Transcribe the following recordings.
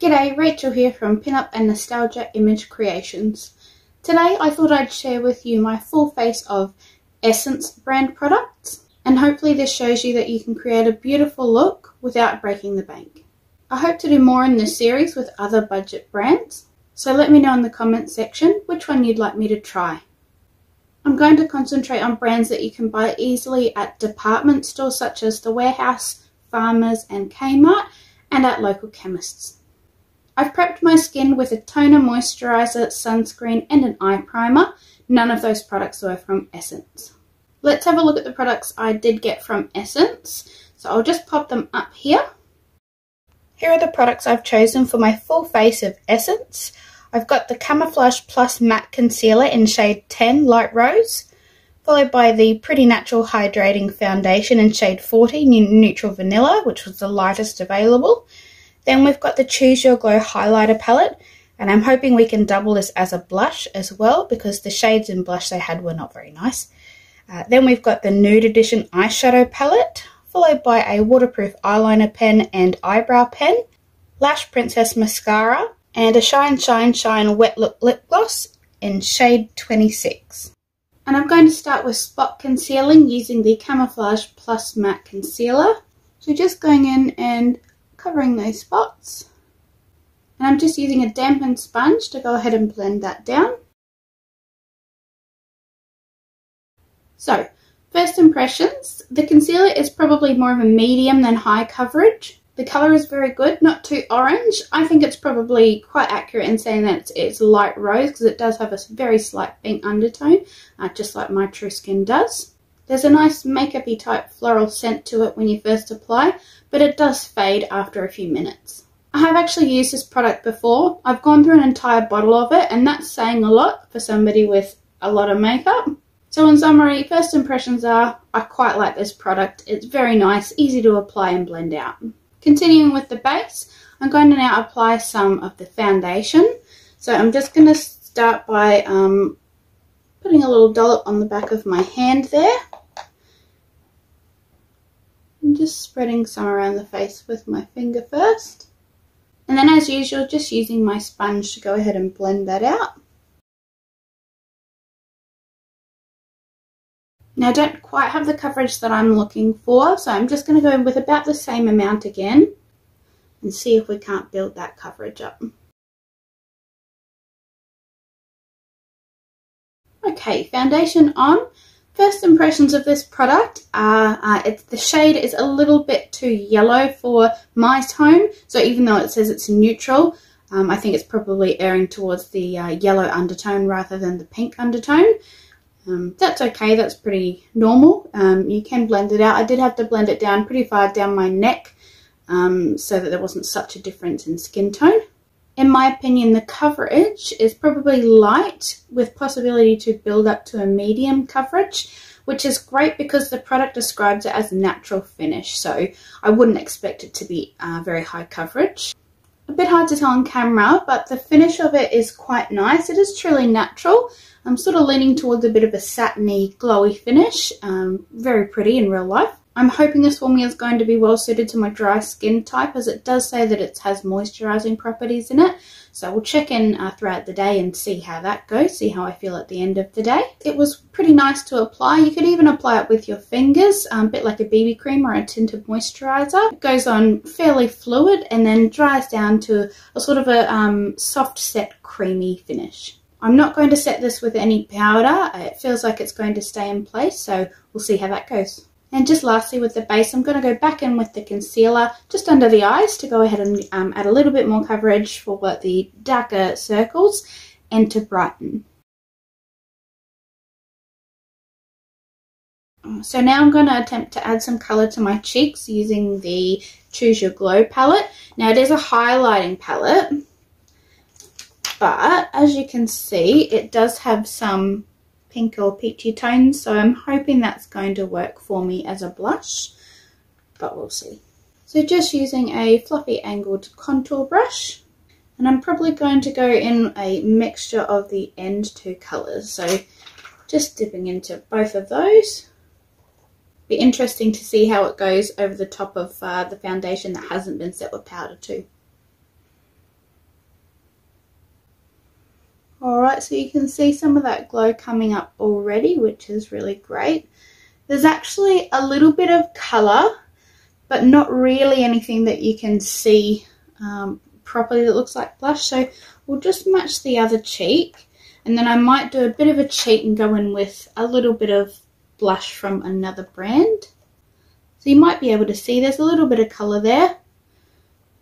G'day, Rachel here from Pinup and Nostalgia Image Creations. Today I thought I'd share with you my full face of Essence brand products, and hopefully this shows you that you can create a beautiful look without breaking the bank. I hope to do more in this series with other budget brands, so let me know in the comments section which one you'd like me to try. I'm going to concentrate on brands that you can buy easily at department stores such as The Warehouse, Farmers and Kmart, and at local chemists. I've prepped my skin with a toner, moisturiser, sunscreen and an eye primer. None of those products were from Essence. Let's have a look at the products I did get from Essence. So I'll just pop them up here. Here are the products I've chosen for my full face of Essence. I've got the Camouflage Plus Matte Concealer in shade 10 Light Rose, followed by the Pretty Natural Hydrating Foundation in shade 40 Neutral Vanilla, which was the lightest available. Then we've got the Choose Your Glow Highlighter Palette, and I'm hoping we can double this as a blush as well because the shades in blush they had were not very nice. Then we've got the Nude Edition Eyeshadow Palette, followed by a waterproof eyeliner pen and eyebrow pen, Lash Princess Mascara, and a Shine Shine Shine Wet Look Lip Gloss in shade 26. And I'm going to start with spot concealing using the Camouflage Plus Matte Concealer. So just going in and covering those spots, and I'm just using a dampened sponge to go ahead and blend that down. So first impressions, the concealer is probably more of a medium than high coverage. The colour is very good, not too orange. I think it's probably quite accurate in saying that it's light rose because it does have a very slight pink undertone, just like my True Skin does. There's a nice makeup-y type floral scent to it when you first apply, but it does fade after a few minutes. I have actually used this product before. I've gone through an entire bottle of it, and that's saying a lot for somebody with a lot of makeup. So in summary, first impressions are, I quite like this product. It's very nice, easy to apply and blend out. Continuing with the base, I'm going to now apply some of the foundation. So I'm just going to start by putting a little dollop on the back of my hand there. I'm just spreading some around the face with my finger first. And then as usual, just using my sponge to go ahead and blend that out. Now I don't quite have the coverage that I'm looking for, so I'm just going to go in with about the same amount again and see if we can't build that coverage up. Okay, foundation on. First impressions of this product are the shade is a little bit too yellow for my tone, so even though it says it's neutral, I think it's probably erring towards the yellow undertone rather than the pink undertone. That's okay, that's pretty normal. You can blend it out. I did have to blend it down pretty far down my neck so that there wasn't such a difference in skin tone. In my opinion, the coverage is probably light with possibility to build up to a medium coverage, which is great because the product describes it as natural finish, so I wouldn't expect it to be very high coverage. A bit hard to tell on camera, but the finish of it is quite nice. It is truly natural. I'm sort of leaning towards a bit of a satiny, glowy finish. Very pretty in real life. I'm hoping this formula is going to be well suited to my dry skin type, as it does say that it has moisturising properties in it. So we'll check in throughout the day and see how that goes, see how I feel at the end of the day. It was pretty nice to apply. You could even apply it with your fingers, a bit like a BB cream or a tinted moisturiser. It goes on fairly fluid and then dries down to a sort of a soft set creamy finish. I'm not going to set this with any powder. It feels like it's going to stay in place, so we'll see how that goes. And just lastly with the base, I'm going to go back in with the concealer just under the eyes to go ahead and add a little bit more coverage for the darker circles and to brighten. So now I'm going to attempt to add some colour to my cheeks using the Choose Your Glow palette. Now it is a highlighting palette, but as you can see it does have some pink or peachy tones, so I'm hoping that's going to work for me as a blush, but we'll see. So just using a fluffy angled contour brush, and I'm probably going to go in a mixture of the end two colours, so just dipping into both of those. Be interesting to see how it goes over the top of the foundation that hasn't been set with powder too. Alright, so you can see some of that glow coming up already, which is really great. There's actually a little bit of colour, but not really anything that you can see properly that looks like blush. So we'll just match the other cheek, and then I might do a bit of a cheat and go in with a little bit of blush from another brand. So you might be able to see there's a little bit of colour there,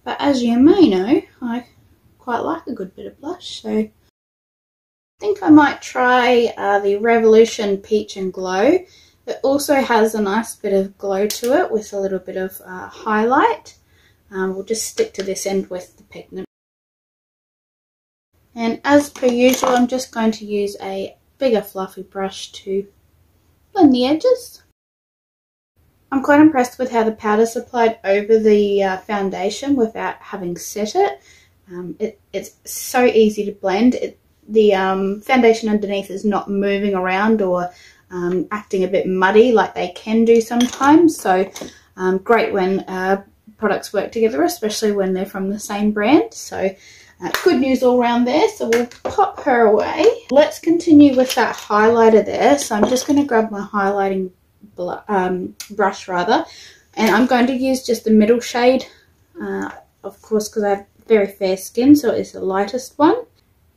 but as you may know, I quite like a good bit of blush, so I think I might try the Revolution Peach and Glow. It also has a nice bit of glow to it with a little bit of highlight. We'll just stick to this end with the pigment. And as per usual, I'm just going to use a bigger fluffy brush to blend the edges. I'm quite impressed with how the powder's applied over the foundation without having set it. It's so easy to blend. The foundation underneath is not moving around or acting a bit muddy like they can do sometimes. So great when products work together, especially when they're from the same brand. So good news all around there. So we'll pop her away. Let's continue with that highlighter there. So I'm just going to grab my highlighting brush rather, and I'm going to use just the middle shade, of course, because I have very fair skin, so it's the lightest one.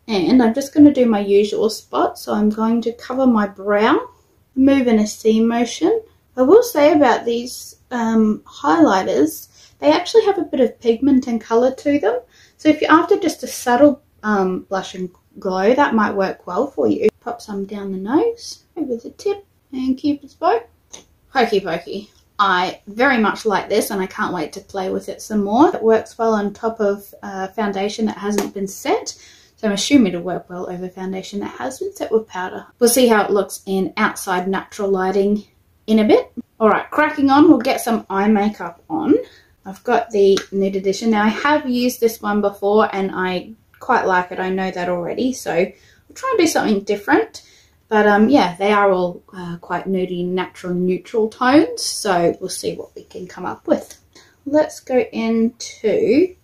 And I'm just going to do my usual spot. So I'm going to cover my brow, move in a C motion. I will say about these highlighters, they actually have a bit of pigment and colour to them. So if you're after just a subtle blush and glow, that might work well for you. Pop some down the nose, over the tip, and Cupid's bow. Hokey pokey. I very much like this, and I can't wait to play with it some more. It works well on top of foundation that hasn't been set. So I'm assuming it'll work well over foundation that has been set with powder. We'll see how it looks in outside natural lighting in a bit. Alright, cracking on, we'll get some eye makeup on. I've got the Nude Edition. Now I have used this one before and I quite like it. I know that already. So I'll try and do something different. But yeah, they are all quite nudie, natural, neutral tones. So we'll see what we can come up with. Let's go into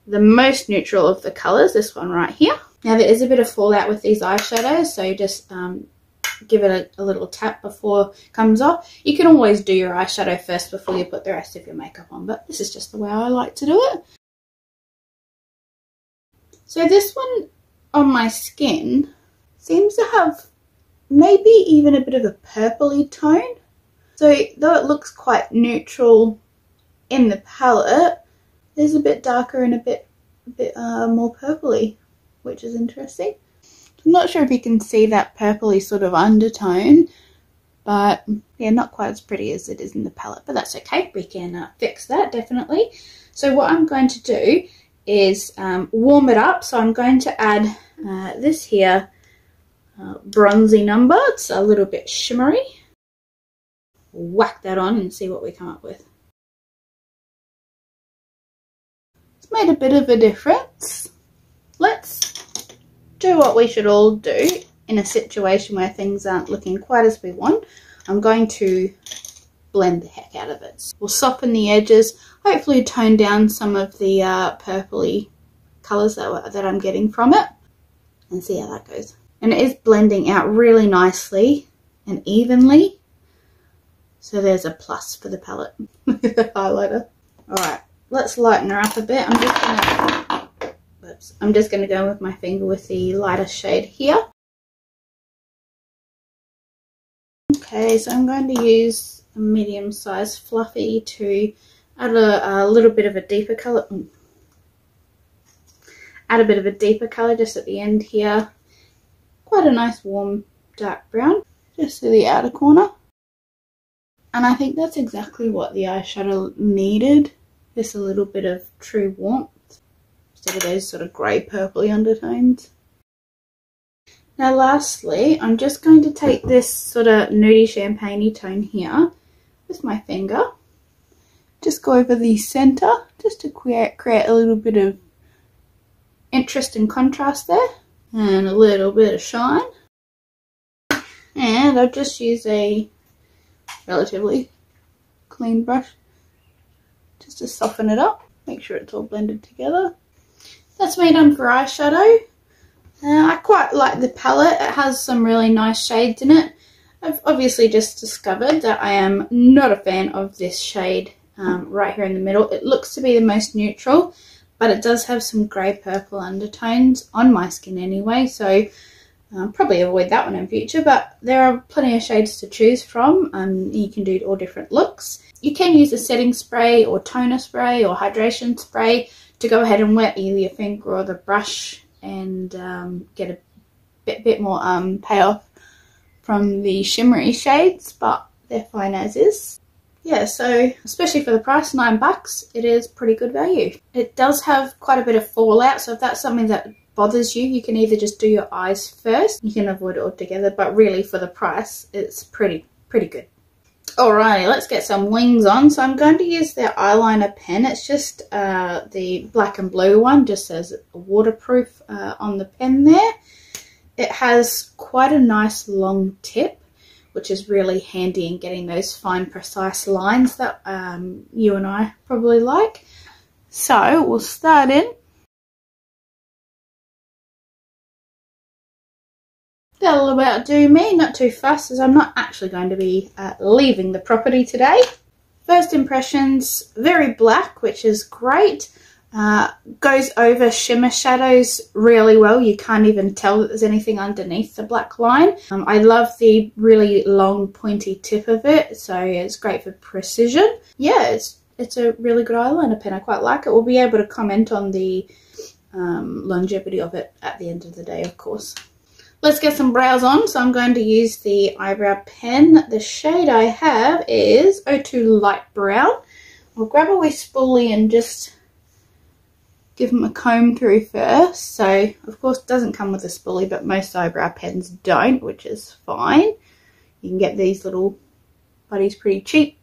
the most neutral of the colours, this one right here. Now there is a bit of fallout with these eyeshadows, so just give it a little tap before it comes off. You can always do your eyeshadow first before you put the rest of your makeup on, but this is just the way I like to do it. So this one on my skin seems to have maybe even a bit of a purpley tone. So though it looks quite neutral in the palette, it's a bit darker and a bit more purpley, which is interesting. I'm not sure if you can see that purpley sort of undertone, but yeah, not quite as pretty as it is in the palette, but that's okay. We can fix that definitely. So what I'm going to do is warm it up. So I'm going to add this here bronzy number. It's a little bit shimmery. Whack that on and see what we come up with. It's made a bit of a difference. Let's do what we should all do in a situation where things aren't looking quite as we want. I'm going to blend the heck out of it. We'll soften the edges, hopefully tone down some of the purpley colours that I'm getting from it, and see how that goes. And it is blending out really nicely and evenly, so there's a plus for the palette. The highlighter. Alright, let's lighten her up a bit. I'm just going to go with my finger with the lighter shade here. Okay, so I'm going to use a medium-sized fluffy to add a little bit of a deeper colour. Add a bit of a deeper colour just at the end here. Quite a nice warm dark brown just to the outer corner. And I think that's exactly what the eyeshadow needed. Just a little bit of true warmth instead of those sort of grey purpley undertones. Now lastly, I'm just going to take this sort of nudie champagne-y tone here with my finger. Just go over the centre just to create a little bit of interest and contrast there. And a little bit of shine. And I'll just use a relatively clean brush just to soften it up. Make sure it's all blended together. That's me done for eyeshadow. I quite like the palette. It has some really nice shades in it. I've obviously just discovered that I am not a fan of this shade right here in the middle. It looks to be the most neutral, but it does have some grey purple undertones on my skin anyway, so probably avoid that one in future. But there are plenty of shades to choose from. You can do all different looks. You can use a setting spray or toner spray or hydration spray to go ahead and wet either your finger or the brush and get a bit more payoff from the shimmery shades, but they're fine as is. Yeah, so especially for the price, $9, it is pretty good value. It does have quite a bit of fallout, so if that's something that bothers you, you can either just do your eyes first. You can avoid it altogether, but really for the price, it's pretty good. Alrighty, let's get some wings on. So I'm going to use their eyeliner pen. It's just the black and blue one, just says waterproof on the pen there. It has quite a nice long tip, which is really handy in getting those fine, precise lines that you and I probably like. So we'll start in. That'll about do me, not too fussed, as I'm not actually going to be leaving the property today. First impressions, very black, which is great. Goes over shimmer shadows really well. You can't even tell that there's anything underneath the black line. I love the really long pointy tip of it, so it's great for precision. Yeah, it's a really good eyeliner pen. I quite like it. We'll be able to comment on the longevity of it at the end of the day, of course. Let's get some brows on. So I'm going to use the eyebrow pen. The shade I have is 02 Light Brown. I'll grab a wee spoolie and just give them a comb through first. So, of course, it doesn't come with a spoolie, but most eyebrow pens don't, which is fine. You can get these little buddies pretty cheap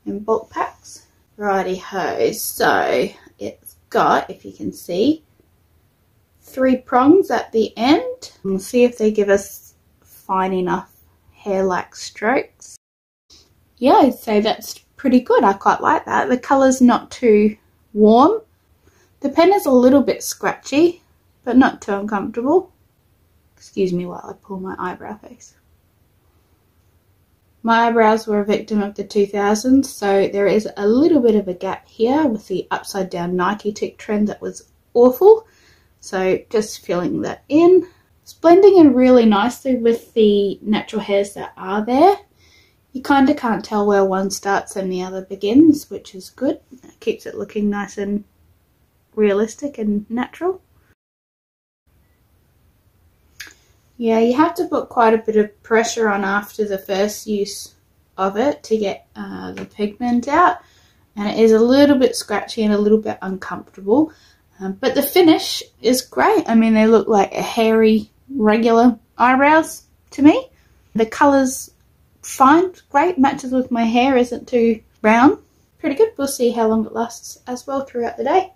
in bulk packs. Righty-ho. So, it's got, if you can see, 3 prongs at the end. We'll see if they give us fine enough hair-like strokes. Yeah, I'd say that's pretty good. I quite like that. The colour's not too warm. The pen is a little bit scratchy, but not too uncomfortable. Excuse me while I pull my eyebrow face. My eyebrows were a victim of the 2000s, so there is a little bit of a gap here with the upside down Nike tick trend that was awful. So just filling that in. It's blending in really nicely with the natural hairs that are there. You kind of can't tell where one starts and the other begins, which is good. It keeps it looking nice and realistic and natural. Yeah, you have to put quite a bit of pressure on after the first use of it to get the pigment out. And it is a little bit scratchy and a little bit uncomfortable. But the finish is great. I mean, they look like a hairy, regular eyebrows to me. The colour's fine, great, matches with my hair, isn't too brown. Pretty good. We'll see how long it lasts as well throughout the day.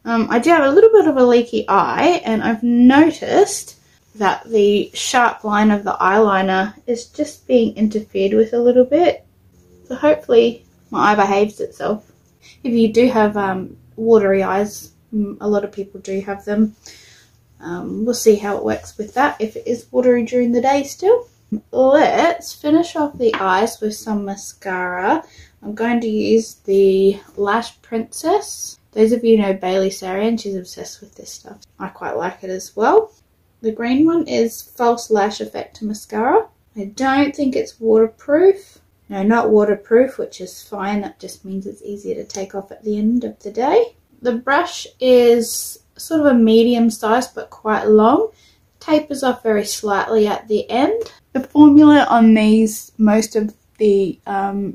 I do have a little bit of a leaky eye, and I've noticed that the sharp line of the eyeliner is just being interfered with a little bit. So hopefully my eye behaves itself. If you do have watery eyes, a lot of people do have them. We'll see how it works with that if it is watery during the day still. Let's finish off the eyes with some mascara. I'm going to use the Lash Princess. Those of you know Bailey Sarian, she's obsessed with this stuff. I quite like it as well. The green one is False Lash Effect Mascara. I don't think it's waterproof. No, not waterproof, which is fine. That just means it's easier to take off at the end of the day. The brush is sort of a medium size but quite long. Tapers off very slightly at the end. The formula on these, most of the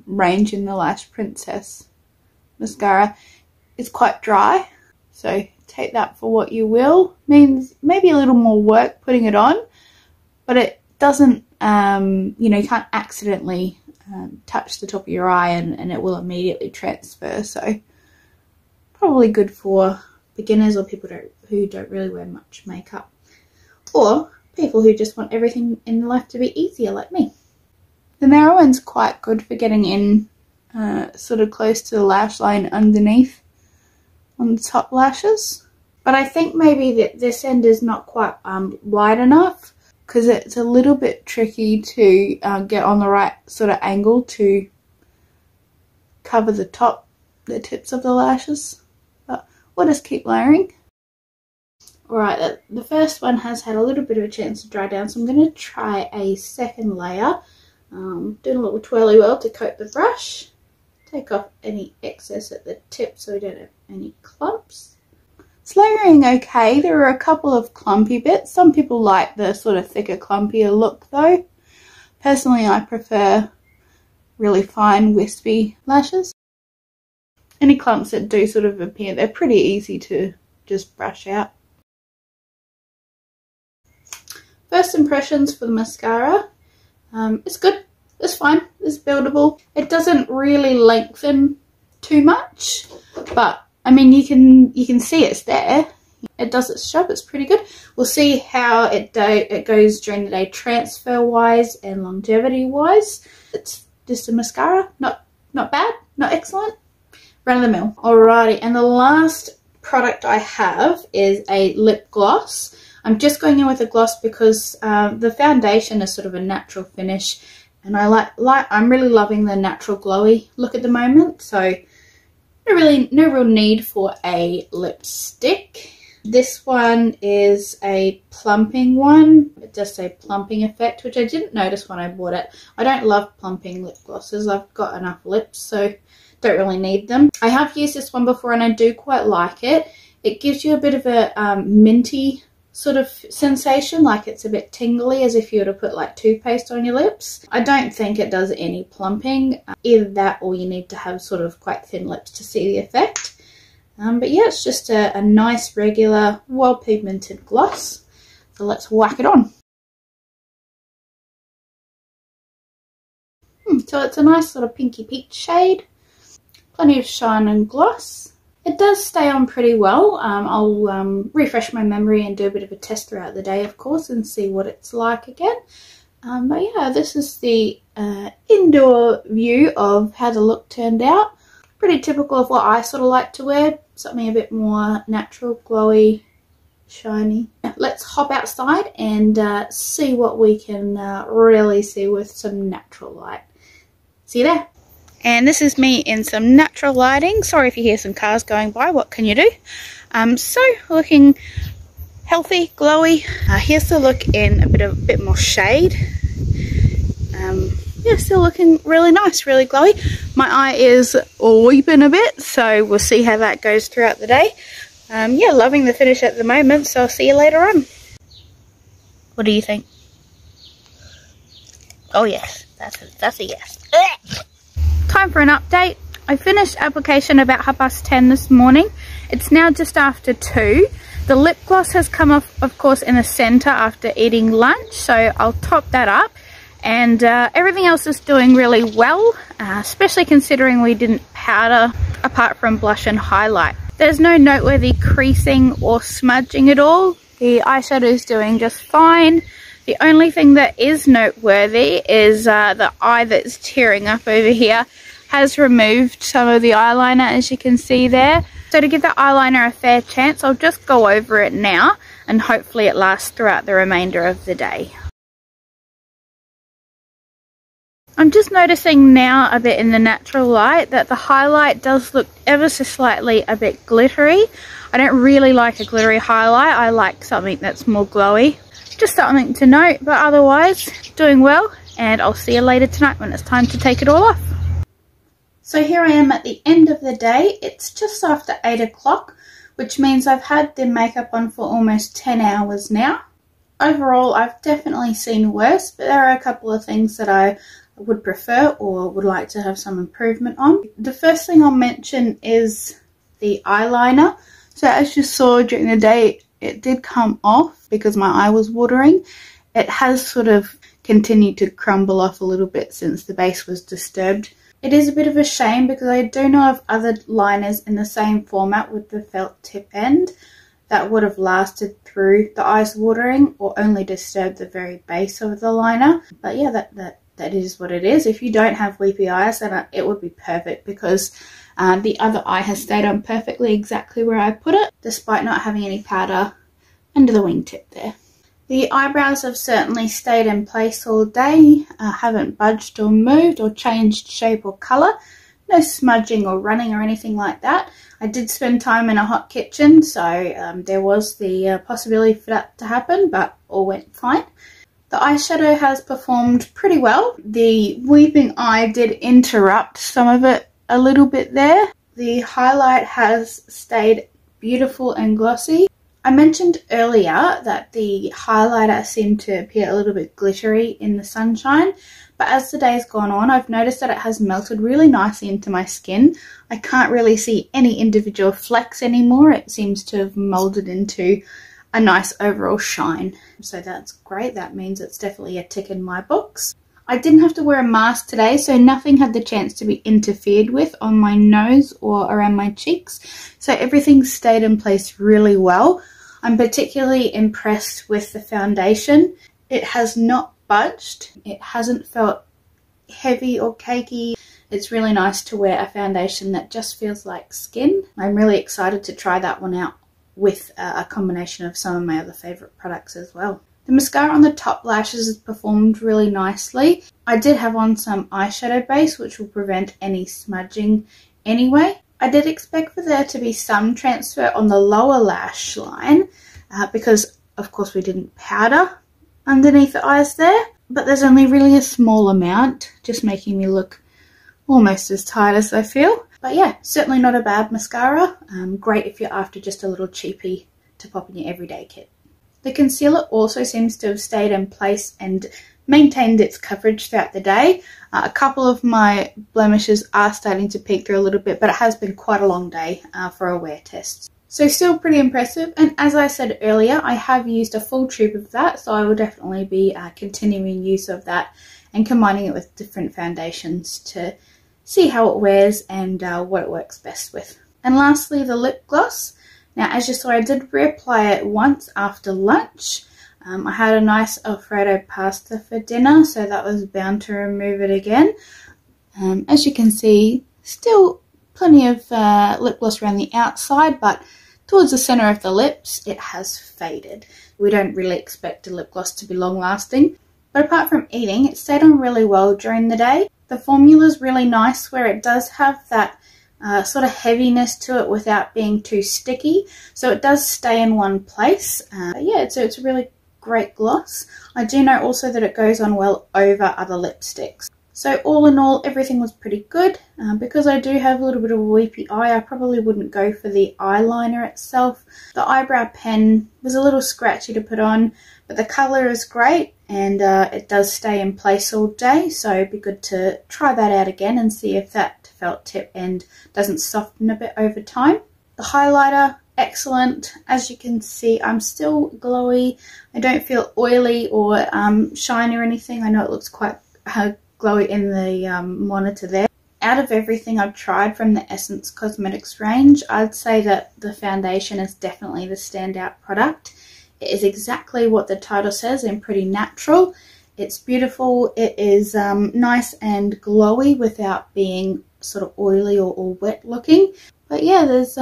range in the Lash Princess mascara is quite dry. So take that for what you will. Means maybe a little more work putting it on, but it doesn't, you know, you can't accidentally touch the top of your eye and it will immediately transfer. So probably good for beginners or people who don't really wear much makeup, or people who just want everything in life to be easier like me. The narrow one's quite good for getting in sort of close to the lash line underneath on the top lashes, But I think maybe that this end is not quite wide enough, because it's a little bit tricky to get on the right sort of angle to cover the tips of the lashes. But we'll just keep layering. Alright, the first one has had a little bit of a chance to dry down, so I'm going to try a second layer. Doing a little twirly whirl to coat the brush. Take off any excess at the tip so we don't have any clumps. It's layering okay. There are a couple of clumpy bits. Some people like the sort of thicker, clumpier look though. Personally, I prefer really fine, wispy lashes. Any clumps that do sort of appear, they're pretty easy to just brush out. First impressions for the mascara. It's good. It's fine. It's buildable. It doesn't really lengthen too much, but I mean, you can see it's there. It does its job. It's pretty good. We'll see how it goes during the day, transfer wise and longevity wise. It's just a mascara. Not bad. Not excellent. Run of the mill. Alrighty, and the last product I have is a lip gloss. I'm just going in with a gloss because the foundation is sort of a natural finish, and I'm really loving the natural glowy look at the moment. So no real need for a lipstick. This one is a plumping one. It does say plumping effect, which I didn't notice when I bought it. I don't love plumping lip glosses. I've got enough lips, so don't really need them. I have used this one before and I do quite like it. It gives you a bit of a minty sort of sensation, like it's a bit tingly, as if you were to put like toothpaste on your lips. I don't think it does any plumping. Either that or you need to have sort of quite thin lips to see the effect. But yeah, it's just a nice, regular, well-pigmented gloss. So let's whack it on. So it's a nice sort of pinky peach shade. Plenty of shine and gloss. It does stay on pretty well. I'll refresh my memory and do a bit of a test throughout the day, of course, and see what it's like again. But yeah, this is the indoor view of how the look turned out. Pretty typical of what I sort of like to wear. Something a bit more natural, glowy, shiny. Let's hop outside and see what we can really see with some natural light. See you there. And this is me in some natural lighting. Sorry if you hear some cars going by, what can you do? So looking healthy, glowy. Here's the look in a bit more shade. Yeah, still looking really nice, really glowy. My eye is weeping a bit, so we'll see how that goes throughout the day. Yeah, loving the finish at the moment, so I'll see you later on. What do you think? Oh yes, that's a yes. Time for an update. I finished application about 10:30 this morning. It's now just after 2. The lip gloss has come off, of course, in the center after eating lunch, so I'll top that up. And everything else is doing really well, especially considering we didn't powder apart from blush and highlight. There's no noteworthy creasing or smudging at all. The eyeshadow is doing just fine. The only thing that is noteworthy is the eye that's tearing up over here has removed some of the eyeliner, as you can see there. So to give the eyeliner a fair chance, I'll just go over it now and hopefully it lasts throughout the remainder of the day. I'm just noticing now a bit in the natural light that the highlight does look ever so slightly a bit glittery. I don't really like a glittery highlight. I like something that's more glowy. Just something to note, but otherwise doing well, and I'll see you later tonight when it's time to take it all off. So here I am at the end of the day. It's just after 8 o'clock, which means I've had the makeup on for almost 10 hours now. Overall, I've definitely seen worse, but there are a couple of things that I would prefer or would like to have some improvement on. The first thing I'll mention is the eyeliner. So as you saw during the day, it did come off because my eye was watering. It has sort of continued to crumble off a little bit since the base was disturbed. It is a bit of a shame because I do know of other liners in the same format with the felt tip end that would have lasted through the eyes watering or only disturbed the very base of the liner. But yeah, that that is what it is. If you don't have weepy eyes, then it would be perfect, because the other eye has stayed on perfectly exactly where I put it, despite not having any powder under the wingtip there. The eyebrows have certainly stayed in place all day, haven't budged or moved or changed shape or colour. No smudging or running or anything like that. I did spend time in a hot kitchen, so there was the possibility for that to happen, but all went fine. The eyeshadow has performed pretty well. The weeping eye did interrupt some of it a little bit there. The highlight has stayed beautiful and glossy. I mentioned earlier that the highlighter seemed to appear a little bit glittery in the sunshine, but as the day's gone on, I've noticed that it has melted really nicely into my skin. I can't really see any individual flecks anymore. It seems to have molded into a nice overall shine. So that's great. That means it's definitely a tick in my books. I didn't have to wear a mask today, so nothing had the chance to be interfered with on my nose or around my cheeks. So everything stayed in place really well. I'm particularly impressed with the foundation. It has not budged. It hasn't felt heavy or cakey. It's really nice to wear a foundation that just feels like skin. I'm really excited to try that one out with a combination of some of my other favourite products as well. The mascara on the top lashes has performed really nicely. I did have on some eyeshadow base, which will prevent any smudging anyway. I did expect for there to be some transfer on the lower lash line because of course we didn't powder underneath the eyes there, but there's only really a small amount, just making me look almost as tired as I feel. But yeah, certainly not a bad mascara. Great if you're after just a little cheapie to pop in your everyday kit. The concealer also seems to have stayed in place and maintained its coverage throughout the day. A couple of my blemishes are starting to peek through a little bit, but it has been quite a long day for a wear test. So still pretty impressive, and as I said earlier, I have used a full tube of that, so I will definitely be continuing use of that and combining it with different foundations to see how it wears and what it works best with. And lastly, the lip gloss. Now, as you saw, I did reapply it once after lunch. I had a nice Alfredo pasta for dinner, so that was bound to remove it again. As you can see, still plenty of lip gloss around the outside, but towards the centre of the lips, it has faded. We don't really expect a lip gloss to be long lasting, but apart from eating, it stayed on really well during the day. The formula is really nice where it does have that sort of heaviness to it without being too sticky, so it does stay in one place. Yeah, it's a really great gloss. I do know also that it goes on well over other lipsticks. So all in all, everything was pretty good. Because I do have a little bit of a weepy eye, I probably wouldn't go for the eyeliner itself. The eyebrow pen was a little scratchy to put on, but the colour is great and it does stay in place all day, so it'd be good to try that out again and see if that felt tip and doesn't soften a bit over time. The highlighter, excellent. As you can see, I'm still glowy. I don't feel oily or shiny or anything. I know it looks quite glowy in the monitor there. Out of everything I've tried from the Essence Cosmetics range, I'd say that the foundation is definitely the standout product. It is exactly what the title says and pretty natural. It's beautiful. It is nice and glowy without being sort of oily or wet looking. But yeah, there's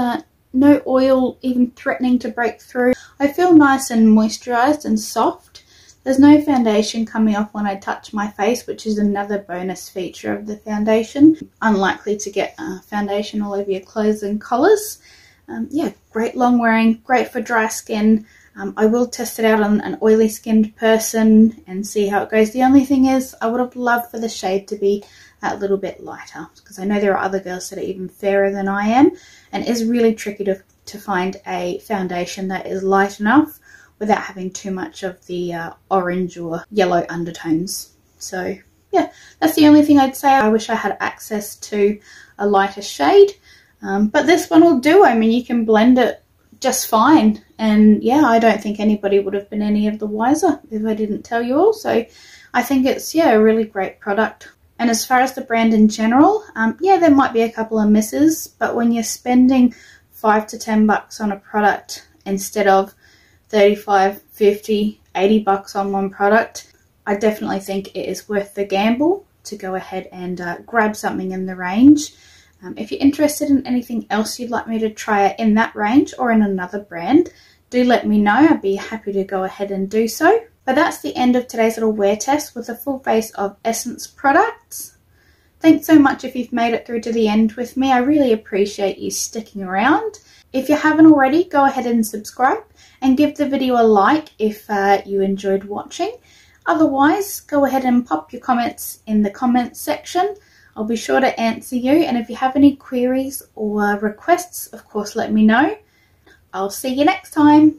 no oil even threatening to break through. I feel nice and moisturized and soft. There's no foundation coming off when I touch my face, which is another bonus feature of the foundation. Unlikely to get foundation all over your clothes and collars. Yeah, great long wearing, great for dry skin. I will test it out on an oily skinned person and see how it goes. The only thing is I would have loved for the shade to be a little bit lighter, because I know there are other girls that are even fairer than I am, and it is really tricky to find a foundation that is light enough without having too much of the orange or yellow undertones. So yeah, that's the only thing I'd say. I wish I had access to a lighter shade, but this one will do. I mean, you can blend it just fine, and yeah, I don't think anybody would have been any of the wiser if I didn't tell you all. So I think it's, yeah, a really great product. And as far as the brand in general, yeah, there might be a couple of misses, but when you're spending $5 to $10 on a product instead of 35, 50, 80 bucks on one product, I definitely think it is worth the gamble to go ahead and grab something in the range. If you're interested in anything else you'd like me to try in that range or in another brand, do let me know. I'd be happy to go ahead and do so. But that's the end of today's little wear test with a full face of Essence products. Thanks so much if you've made it through to the end with me. I really appreciate you sticking around. If you haven't already, go ahead and subscribe and give the video a like if you enjoyed watching. Otherwise, go ahead and pop your comments in the comments section. I'll be sure to answer you, and if you have any queries or requests, of course, let me know. I'll see you next time.